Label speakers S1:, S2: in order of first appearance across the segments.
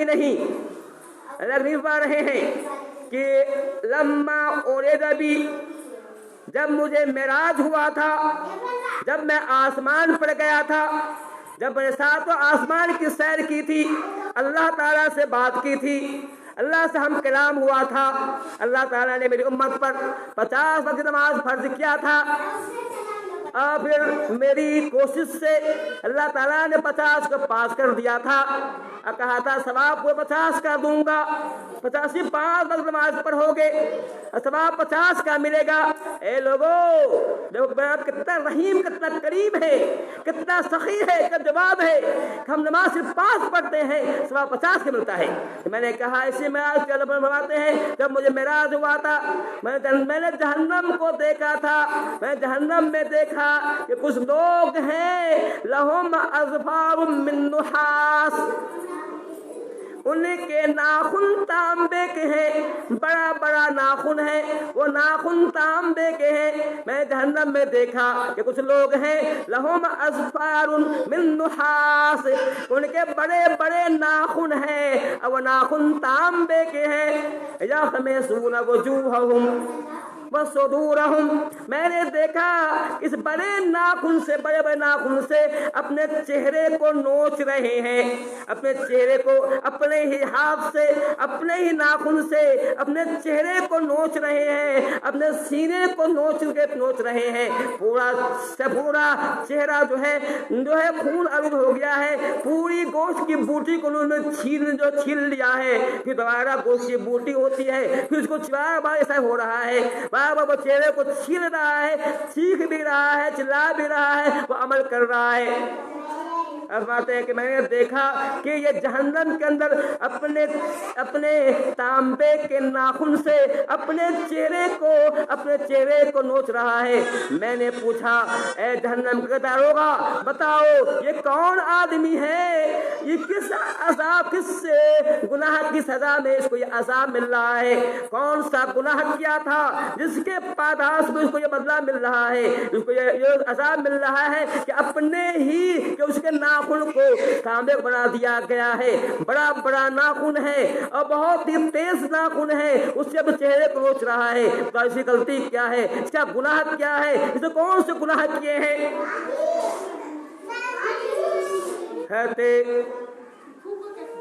S1: ہی نہیں، اللہ پڑھ رہے ہیں کہ لما اورد بی، جب مجھے معراج ہوا تھا، جب میں آسمان پر گیا تھا، جب میں نے ساتوں آسمان کی سیر کی تھی، اللہ تعالیٰ سے بات کی تھی، اللہ سے ہم کلام ہوا تھا، اللہ تعالیٰ نے میری امت پر 50 وقت نماز فرض کیا تھا، اور پھر میری کوشش سے اللہ تعالیٰ نے 50 کو پاس کر دیا تھا، اور کہا تھا ثواب کو 50 کا دوں گا، 85 5 وقت نماز پڑھو گے اور ثواب 50 کا ملے گا۔ اے لوگوں دیکھو کتنا رحیم، کتنا کریم ہے، کتنا سخی ہے، کتنا جواب ہے کہ ہم نماز صرف 5 پڑھتے ہیں، ثواب 50 کا ملتا ہے۔ میں نے کہا اسی معراج کے اللہ فرماتے ہیں جب مجھے معراج ہوا تھا، میں نے جہنم کو دیکھا تھا، میں جہنم میں دیکھا کہ کچھ لوگ ہیں لہم اظفار من نحاس، ان کے ناخن تانبے کے ہیں، بڑا بڑا ناخن ہے، وہ ناخن تانبے کے ہیں۔ میں جہنم میں دیکھا کہ کچھ لوگ ہیں لہم اظفار من نحاس، ان کے بڑے بڑے ناخن ہیں اور وہ ناخن تانبے کے ہیں۔ یخمسون وجوہہم وصدورہم، میں نے دیکھا اس بڑے ناخن سے، بڑے بڑے ناخن سے اپنے چہرے کو نوچ رہے ہیں، اپنے چہرے کو اپنے ہی ہاتھ سے، اپنے ہی ناخن سے اپنے چہرے کو نوچ رہے ہیں، اپنے سینے کو نوچ رہے ہیں، پورا چہرہ جو ہے خون آلود ہو گیا ہے، پوری گوشت کی بوٹی کو انہوں نے چھیل لیا ہے، پھر دوبارہ گوشت کی بوٹی ہوتی ہے، پھر اس کو بار بار ایسا ہو رہا ہے، وہ چہرے کو چھیل رہا ہے، چیخ بھی رہا ہے، چلا بھی رہا ہے، وہ عمل کر رہا ہے۔ فرماتے ہیں کہ میں نے دیکھا کہ یہ جہنم کے اندر اپنے تانبے کے ناخن سے اپنے چہرے کو نوچ رہا ہے۔ میں نے پوچھا اے جہنم کے داروغہ بتاؤ یہ کون آدمی ہے، یہ کس گناہ کی سزا میں اس کو یہ عذاب مل رہا ہے، کون سا گناہ کیا تھا جس کے پاداش میں اس کو یہ بدلہ مل رہا ہے، اس کو یہ عذاب مل رہا ہے کہ اپنے ہی کہ اس کے ناخن کو تانبے بنا دیا گیا ہے، بڑا بڑا ناخن ہے اور بہت ہی تیز ناخن ہے، اس سے اب چہرے کو نوچ رہا ہے۔ تو ایسی غلطی کیا ہے، اس کا گناہ کیا ہے، اس نے کون سے گناہ کیے ہیں؟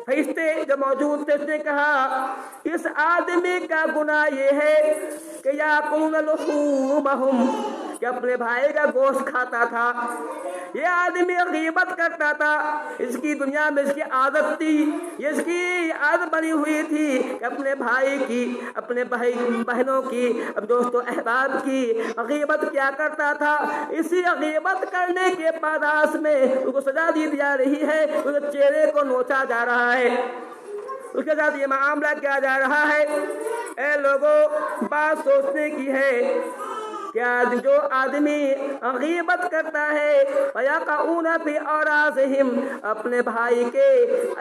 S1: فرشتے جو موجود تھے اس نے کہا اس آدمی کا گناہ یہ ہے کہ یاکلون لحومہم، کہ اپنے بھائی کا گوشت کھاتا تھا، یہ آدمی غیبت کرتا تھا، اس کی دنیا میں اس کی عادت تھی، یہ اس کی عادت بنی ہوئی تھی کہ اپنے بھائی کی، اپنے بہنوں کی، دوستوں احباب کی غیبت کیا کرتا تھا۔ اسی غیبت کرنے کے پاداش میں اس کو سزا دی جا رہی ہے، اس کے چہرے کو نوچا جا رہا ہے، اس کے ساتھ یہ معاملہ کیا جا رہا ہے۔ اے لوگوں بات سوچنے کی ہے، کیا جو آدمی غیبت کرتا ہے وَيَقَعُونَ فِي أَعْرَاضِهِمْ، اپنے بھائی کے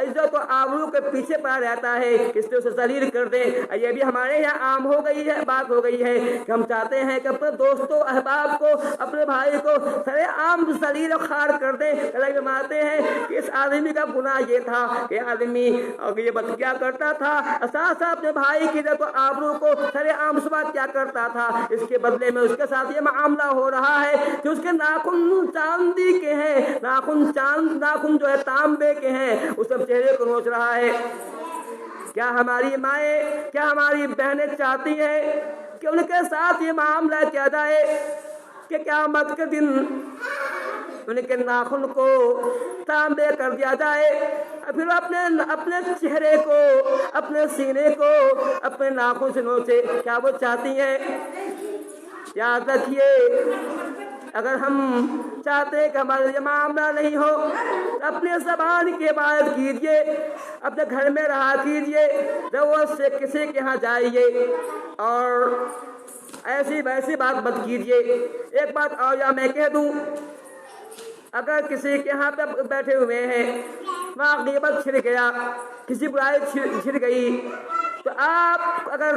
S1: عزت و آبرو کے پیچھے پڑا رہتا ہے کہ اس سے اسے ذلیل کر دیں۔ یہ بھی ہمارے یہاں عام ہو گئی ہے، بات ہو گئی ہے کہ ہم چاہتے ہیں کہ اپنے دوستوں احباب کو، اپنے بھائی کو سرے عام ذلیل و خوار کر دیں۔ اللہ فرماتے ہیں کہ اس آدمی کا گناہ یہ تھا کہ آدمی غیبت کیا کرتا تھا، ساتھ اپنے بھائی کی عزت و آبرو کو سرے عام سبات کیا کرتا تھا، اس کے بدلے میں اس کے ساتھ یہ معاملہ ہو رہا ہے کہ اس کے ناخن چاندی کے ہیں، ناخن جو ہے تانبے کے ہیں، اس سب چہرے کو نوچ رہا ہے۔ کیا ہماری مائیں، کیا ہماری بہنیں چاہتی ہیں کہ ان کے ساتھ یہ معاملہ کیا جائے کہ قیامت کے دن ان کے ناخن کو تانبے کر دیا جائے، پھر اپنے چہرے کو، اپنے سینے کو اپنے ناخن سے نوچے؟ کیا وہ چاہتی ہیں؟ یاد رکھیے اگر ہم چاہتے ہیں کہ ہمارا یہ معاملہ نہیں ہو، اپنے زبان کی عبادت کیجئے، اپنے گھر میں رہا کیجئے، ضرورت سے کسی کے ہاں جائیے اور ایسی ویسی بات مت کیجئے۔ ایک بات اور یا میں کہہ دوں، اگر کسی کے ہاں پہ بیٹھے ہوئے ہیں، وہاں غیبت چھڑ گیا، کسی برائی چھڑ گئی، تو آپ اگر